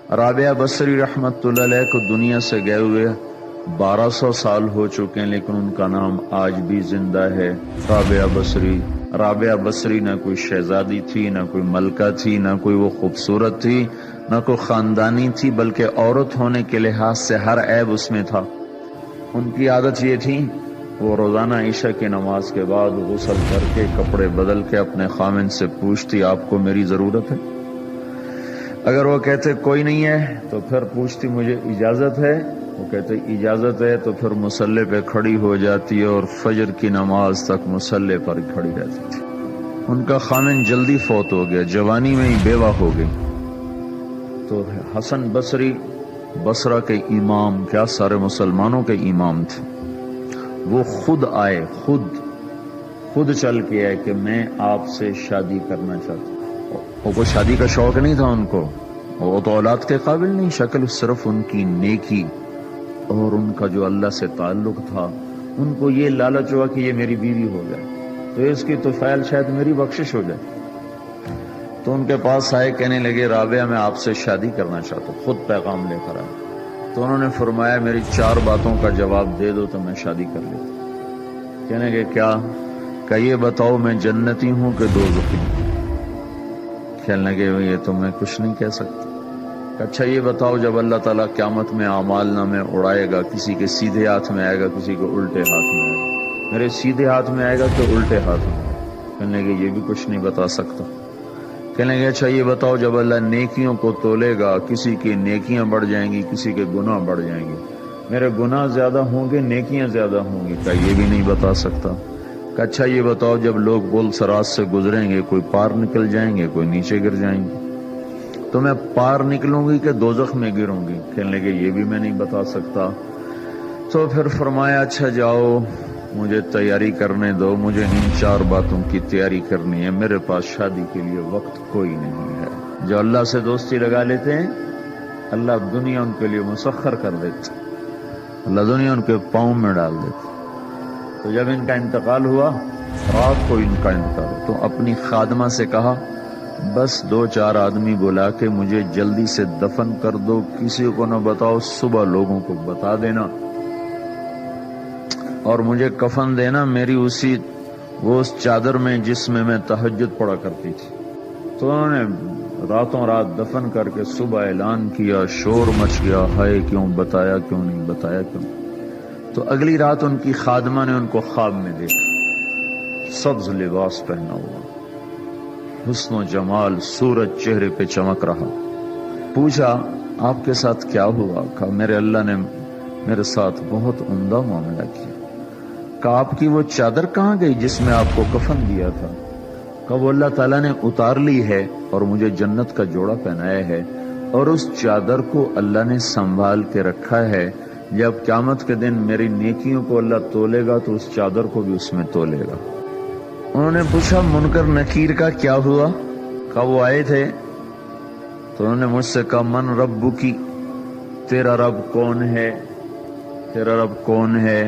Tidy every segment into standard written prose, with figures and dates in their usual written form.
رابعہ بصری رحمت اللہ علیہ کو دنیا سے گئے ہوئے 1200 سال ہو چکے ہیں، لیکن ان کا نام آج بھی زندہ ہے، رابعہ بصری۔ رابعہ بصری نہ کوئی شہزادی تھی، نہ کوئی ملکہ تھی، نہ کوئی وہ خوبصورت تھی، نہ کوئی خاندانی تھی، بلکہ عورت ہونے کے لحاظ سے ہر عیب اس میں تھا۔ ان کی عادت یہ تھی، وہ روزانہ عشاء کی نماز کے بعد غسل کر کے کپڑے بدل کے اپنے خامن سے پوچھتی آپ کو میری ضرورت ہے؟ اگر وہ کہتے کوئی نہیں ہے تو پھر پوچھتی مجھے اجازت ہے؟ وہ کہتے اجازت ہے تو پھر مصلی پہ کھڑی ہو جاتی اور فجر کی نماز تک مصلی پر کھڑی رہتی تھی۔ ان کا خامن جلدی فوت ہو گیا، جوانی میں ہی بیوہ ہو گئی۔ تو حسن بصری بصرہ کے امام، کیا سارے مسلمانوں کے امام تھے، وہ خود آئے، خود چل کے آئے کہ میں آپ سے شادی کرنا چاہتا ہوں۔ وہ کوئی شادی کا شوق نہیں تھا ان کو، وہ تو اولاد کے قابل نہیں، شکل صرف ان کی نیکی اور ان کا جو اللہ سے تعلق تھا، ان کو یہ لالچ ہوا کہ یہ میری بیوی ہو جائے تو اس کی تو فعل شاید میری بخشش ہو جائے۔ تو ان کے پاس آئے، کہنے لگے رابعہ میں آپ سے شادی کرنا چاہتا ہوں، خود پیغام لے کر آئے۔ تو انہوں نے فرمایا میری 4 باتوں کا جواب دے دو تو میں شادی کر لیتا۔ کہنے لگے کیا؟ کہ یہ بتاؤ میں جنتی ہوں کہ دوزخی ہوں؟ کہنے لگے یہ تو میں کچھ نہیں کہہ سکتا۔ اچھا یہ بتاؤ جب اللہ تعالیٰ قیامت میں اعمال نامے اڑائے گا، کسی کے سیدھے ہاتھ میں آئے گا، کسی کو الٹے ہاتھ میں آئے گا، میرے سیدھے ہاتھ میں آئے گا کہ الٹے ہاتھ میں؟ کہنے لگے یہ بھی کچھ نہیں بتا سکتا۔ کہنے لگے اچھا یہ بتاؤ جب اللہ نیکیوں کو تولے گا، کسی کی نیکیاں بڑھ جائیں گی، کسی کے گناہ بڑھ جائیں گے، میرے گناہ زیادہ ہوں گے نیکیاں زیادہ ہوں گی؟ کہ یہ بھی نہیں بتا سکتا۔ کہ اچھا یہ بتاؤ جب لوگ پل صراط سے گزریں گے، کوئی پار نکل جائیں گے، کوئی نیچے گر جائیں گے، تو میں پار نکلوں گی کہ دوزخ میں گروں گی؟ کہنے لگے یہ بھی میں نہیں بتا سکتا۔ تو پھر فرمایا اچھا جاؤ مجھے تیاری کرنے دو، مجھے ان 4 باتوں کی تیاری کرنی ہے، میرے پاس شادی کے لیے وقت کوئی نہیں ہے۔ جو اللہ سے دوستی لگا لیتے ہیں اللہ دنیا ان کے لیے مسخر کر دیتے، اللہ دنیا ان کے پاؤں میں ڈال دیتے۔ تو جب ان کا انتقال ہوا، رات کو ان کا انتقال ہوا، تو اپنی خادمہ سے کہا بس 2-4 آدمی بلا کے مجھے جلدی سے دفن کر دو، کسی کو نہ بتاؤ، صبح لوگوں کو بتا دینا، اور مجھے کفن دینا میری اس چادر میں جس میں میں تہجد پڑھا کرتی تھی۔ تو انہوں نے راتوں رات دفن کر کے صبح اعلان کیا، شور مچ گیا، ہائے کیوں بتایا، کیوں نہیں بتایا، کیوں؟ تو اگلی رات ان کی خادمہ نے ان کو خواب میں دیکھا، سبز لباس پہنا ہوا، حسن و جمال، سورج چہرے پہ چمک رہا۔ پوچھا آپ کے ساتھ کیا ہوا؟ کہا میرے اللہ نے میرے ساتھ بہت عمدہ معاملہ کیا۔ کہا آپ کی وہ چادر کہاں گئی جس میں آپ کو کفن دیا تھا؟ کہا وہ اللہ تعالیٰ نے اتار لی ہے اور مجھے جنت کا جوڑا پہنایا ہے، اور اس چادر کو اللہ نے سنبھال کے رکھا ہے، جب قیامت کے دن میری نیکیوں کو اللہ تولے گا تو اس چادر کو بھی اس میں تولے گا۔ انہوں نے پوچھا منکر نکیر کا کیا ہوا؟ کہا وہ آئے تھے تو انہوں نے مجھ سے کہا من ربکی، تیرا رب کون ہے، تیرا رب کون ہے؟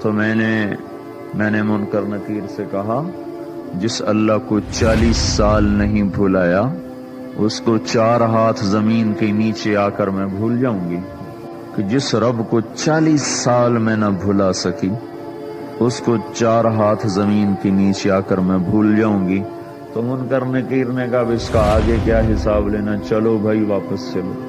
تو میں نے منکر نکیر سے کہا جس اللہ کو 40 سال نہیں بھلایا اس کو 4 ہاتھ زمین کے نیچے آ کر میں بھول جاؤں گی؟ کہ جس رب کو 40 سال میں نہ بھلا سکی اس کو 4 ہاتھ زمین کے نیچے آ کر میں بھول جاؤں گی؟ تو منکر نکیر نے کہا اس کا آگے کیا حساب لینا، چلو بھائی واپس چلو۔